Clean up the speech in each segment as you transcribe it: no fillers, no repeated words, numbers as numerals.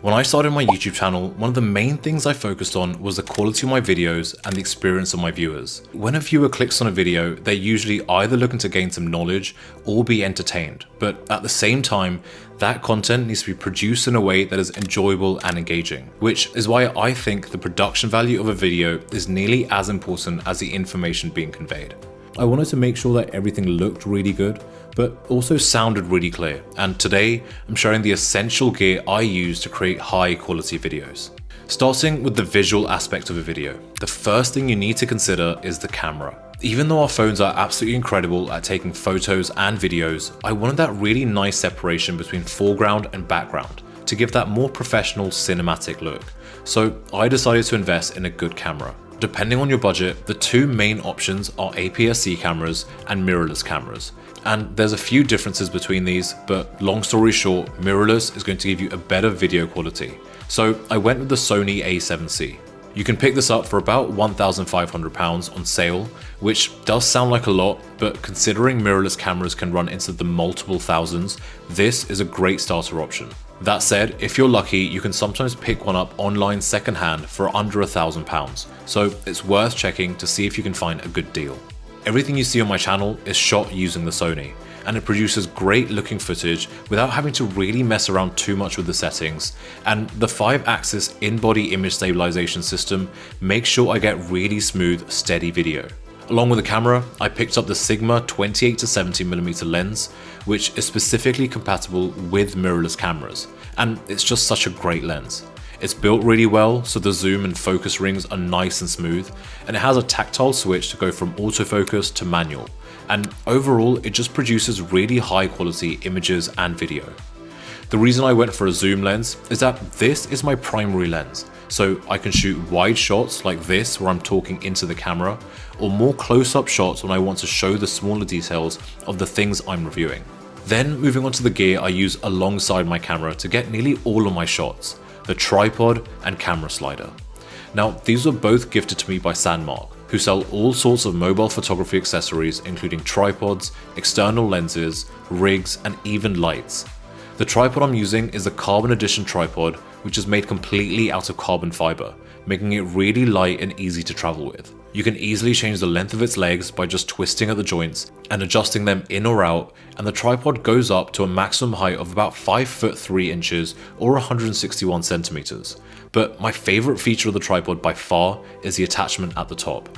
When I started my YouTube channel, one of the main things I focused on was the quality of my videos and the experience of my viewers. When a viewer clicks on a video, they're usually either looking to gain some knowledge or be entertained, but at the same time, that content needs to be produced in a way that is enjoyable and engaging, which is why I think the production value of a video is nearly as important as the information being conveyed. I wanted to make sure that everything looked really good, but also sounded really clear, and today I'm sharing the essential gear I use to create high quality videos. Starting with the visual aspect of a video, the first thing you need to consider is the camera. Even though our phones are absolutely incredible at taking photos and videos, I wanted that really nice separation between foreground and background to give that more professional cinematic look. So I decided to invest in a good camera. Depending on your budget, the two main options are APS-C cameras and mirrorless cameras. And there's a few differences between these, but long story short, mirrorless is going to give you a better video quality. So I went with the Sony A7C. You can pick this up for about £1,500 on sale, which does sound like a lot, but considering mirrorless cameras can run into the multiple thousands, this is a great starter option. That said, if you're lucky, you can sometimes pick one up online secondhand for under £1,000, so it's worth checking to see if you can find a good deal. Everything you see on my channel is shot using the Sony, and it produces great looking footage without having to really mess around too much with the settings, and the 5-axis in-body image stabilization system makes sure I get really smooth, steady video. Along with the camera, I picked up the Sigma 28-70mm lens, which is specifically compatible with mirrorless cameras, and it's just such a great lens. It's built really well, so the zoom and focus rings are nice and smooth, and it has a tactile switch to go from autofocus to manual, and overall it just produces really high quality images and video. The reason I went for a zoom lens is that this is my primary lens, so I can shoot wide shots like this where I'm talking into the camera, or more close-up shots when I want to show the smaller details of the things I'm reviewing. Then moving on to the gear I use alongside my camera to get nearly all of my shots, the tripod and camera slider. Now these were both gifted to me by Sandmark, who sell all sorts of mobile photography accessories including tripods, external lenses, rigs and even lights. The tripod I'm using is the Carbon Edition tripod, which is made completely out of carbon fiber, making it really light and easy to travel with. You can easily change the length of its legs by just twisting at the joints and adjusting them in or out, and the tripod goes up to a maximum height of about 5 foot 3 inches or 161 centimeters. But my favorite feature of the tripod by far is the attachment at the top.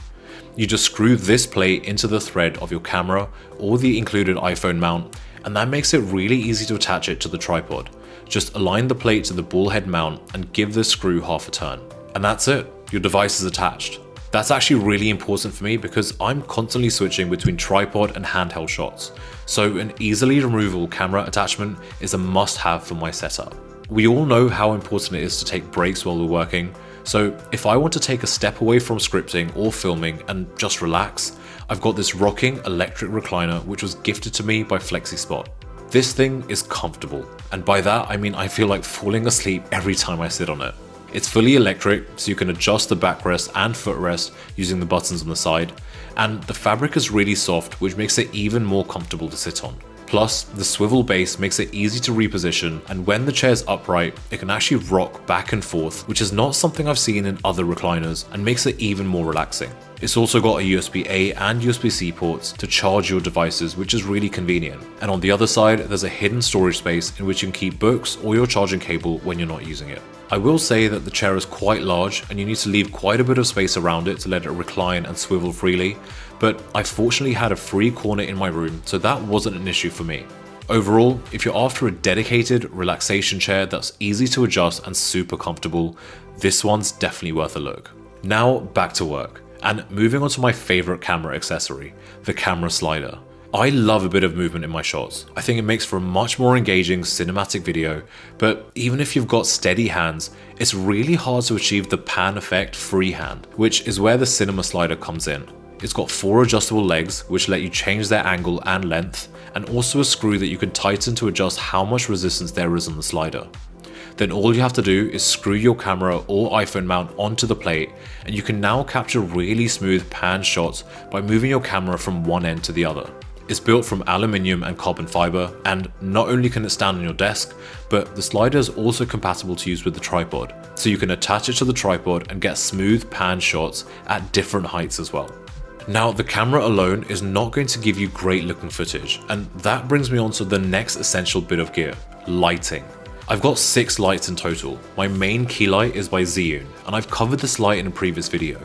You just screw this plate into the thread of your camera or the included iPhone mount, and that makes it really easy to attach it to the tripod. Just align the plate to the ball head mount and give this screw half a turn. And that's it, your device is attached. That's actually really important for me because I'm constantly switching between tripod and handheld shots, so an easily removable camera attachment is a must-have for my setup. We all know how important it is to take breaks while we're working, so if I want to take a step away from scripting or filming and just relax, I've got this rocking electric recliner which was gifted to me by FlexiSpot. This thing is comfortable, and by that I mean I feel like falling asleep every time I sit on it. It's fully electric, so you can adjust the backrest and footrest using the buttons on the side, and the fabric is really soft, which makes it even more comfortable to sit on. Plus, the swivel base makes it easy to reposition, and when the chair's upright, it can actually rock back and forth, which is not something I've seen in other recliners and makes it even more relaxing. It's also got a USB-A and USB-C ports to charge your devices, which is really convenient. And on the other side, there's a hidden storage space in which you can keep books or your charging cable when you're not using it. I will say that the chair is quite large and you need to leave quite a bit of space around it to let it recline and swivel freely, but I fortunately had a free corner in my room, so that wasn't an issue for me. Overall, if you're after a dedicated relaxation chair that's easy to adjust and super comfortable, this one's definitely worth a look. Now back to work, and moving on to my favorite camera accessory, the camera slider. I love a bit of movement in my shots. I think it makes for a much more engaging cinematic video, but even if you've got steady hands, it's really hard to achieve the pan effect freehand, which is where the cinema slider comes in. It's got 4 adjustable legs which let you change their angle and length, and also a screw that you can tighten to adjust how much resistance there is on the slider. Then all you have to do is screw your camera or iPhone mount onto the plate, and you can now capture really smooth pan shots by moving your camera from one end to the other. It's built from aluminium and carbon fiber, and not only can it stand on your desk, but the slider is also compatible to use with the tripod, so you can attach it to the tripod and get smooth pan shots at different heights as well. Now, the camera alone is not going to give you great looking footage, and that brings me on to the next essential bit of gear: lighting. I've got 6 lights in total. My main key light is by Zhiyun, and I've covered this light in a previous video.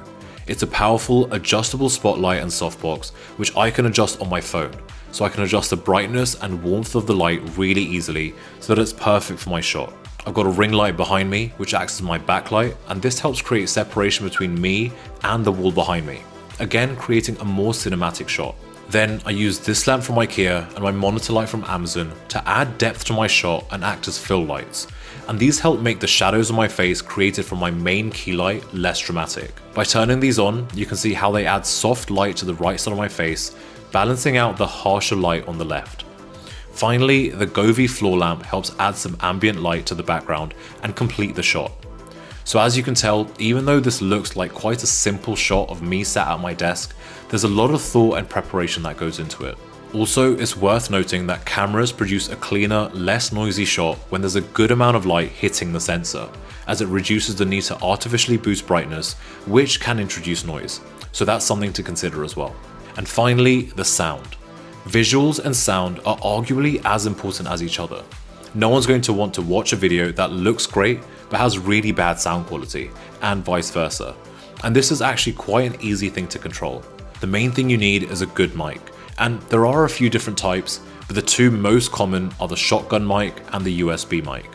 It's a powerful adjustable spotlight and softbox which I can adjust on my phone, so I can adjust the brightness and warmth of the light really easily so that it's perfect for my shot. I've got a ring light behind me which acts as my backlight, and this helps create separation between me and the wall behind me, again creating a more cinematic shot. Then I use this lamp from IKEA and my monitor light from Amazon to add depth to my shot and act as fill lights, and these help make the shadows on my face created from my main key light less dramatic. By turning these on, you can see how they add soft light to the right side of my face, balancing out the harsher light on the left. Finally, the Govee floor lamp helps add some ambient light to the background and complete the shot. So as you can tell, even though this looks like quite a simple shot of me sat at my desk, there's a lot of thought and preparation that goes into it. Also, it's worth noting that cameras produce a cleaner, less noisy shot when there's a good amount of light hitting the sensor, as it reduces the need to artificially boost brightness, which can introduce noise. So that's something to consider as well. And finally, the sound. Visuals and sound are arguably as important as each other. No one's going to want to watch a video that looks great but has really bad sound quality, and vice versa. And this is actually quite an easy thing to control. The main thing you need is a good mic, and there are a few different types, but the 2 most common are the shotgun mic and the USB mic.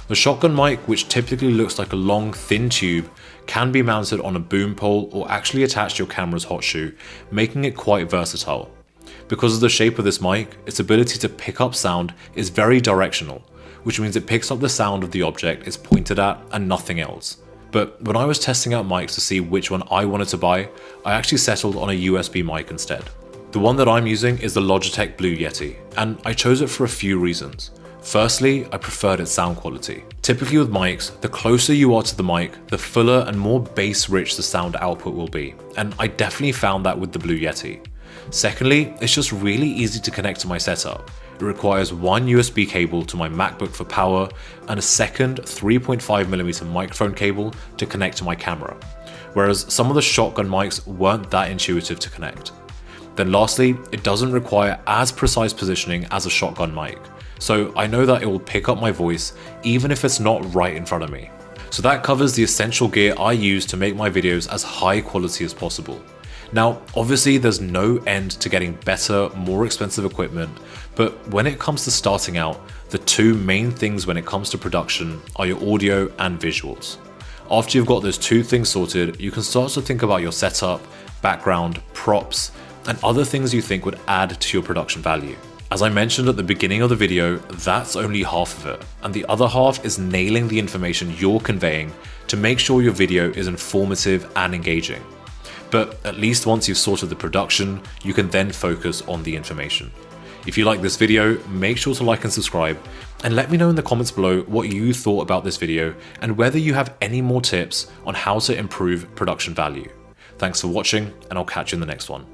The shotgun mic, which typically looks like a long thin tube, can be mounted on a boom pole or actually attached to your camera's hot shoe, making it quite versatile. Because of the shape of this mic, its ability to pick up sound is very directional, which means it picks up the sound of the object it's pointed at and nothing else. But when I was testing out mics to see which one I wanted to buy, I actually settled on a USB mic instead. The one that I'm using is the Logitech Blue Yeti, and I chose it for a few reasons. Firstly, I preferred its sound quality. Typically with mics, the closer you are to the mic, the fuller and more bass-rich the sound output will be, and I definitely found that with the Blue Yeti. Secondly, it's just really easy to connect to my setup. It requires one USB cable to my MacBook for power and a second 3.5mm microphone cable to connect to my camera, whereas some of the shotgun mics weren't that intuitive to connect. Then lastly, it doesn't require as precise positioning as a shotgun mic, so I know that it will pick up my voice even if it's not right in front of me. So that covers the essential gear I use to make my videos as high quality as possible. Now, obviously there's no end to getting better, more expensive equipment, but when it comes to starting out, the 2 main things when it comes to production are your audio and visuals. After you've got those 2 things sorted, you can start to think about your setup, background, props, and other things you think would add to your production value. As I mentioned at the beginning of the video, that's only half of it, and the other half is nailing the information you're conveying to make sure your video is informative and engaging. But at least once you've sorted the production, you can then focus on the information. If you like this video, make sure to like and subscribe, and let me know in the comments below what you thought about this video and whether you have any more tips on how to improve production value. Thanks for watching, and I'll catch you in the next one.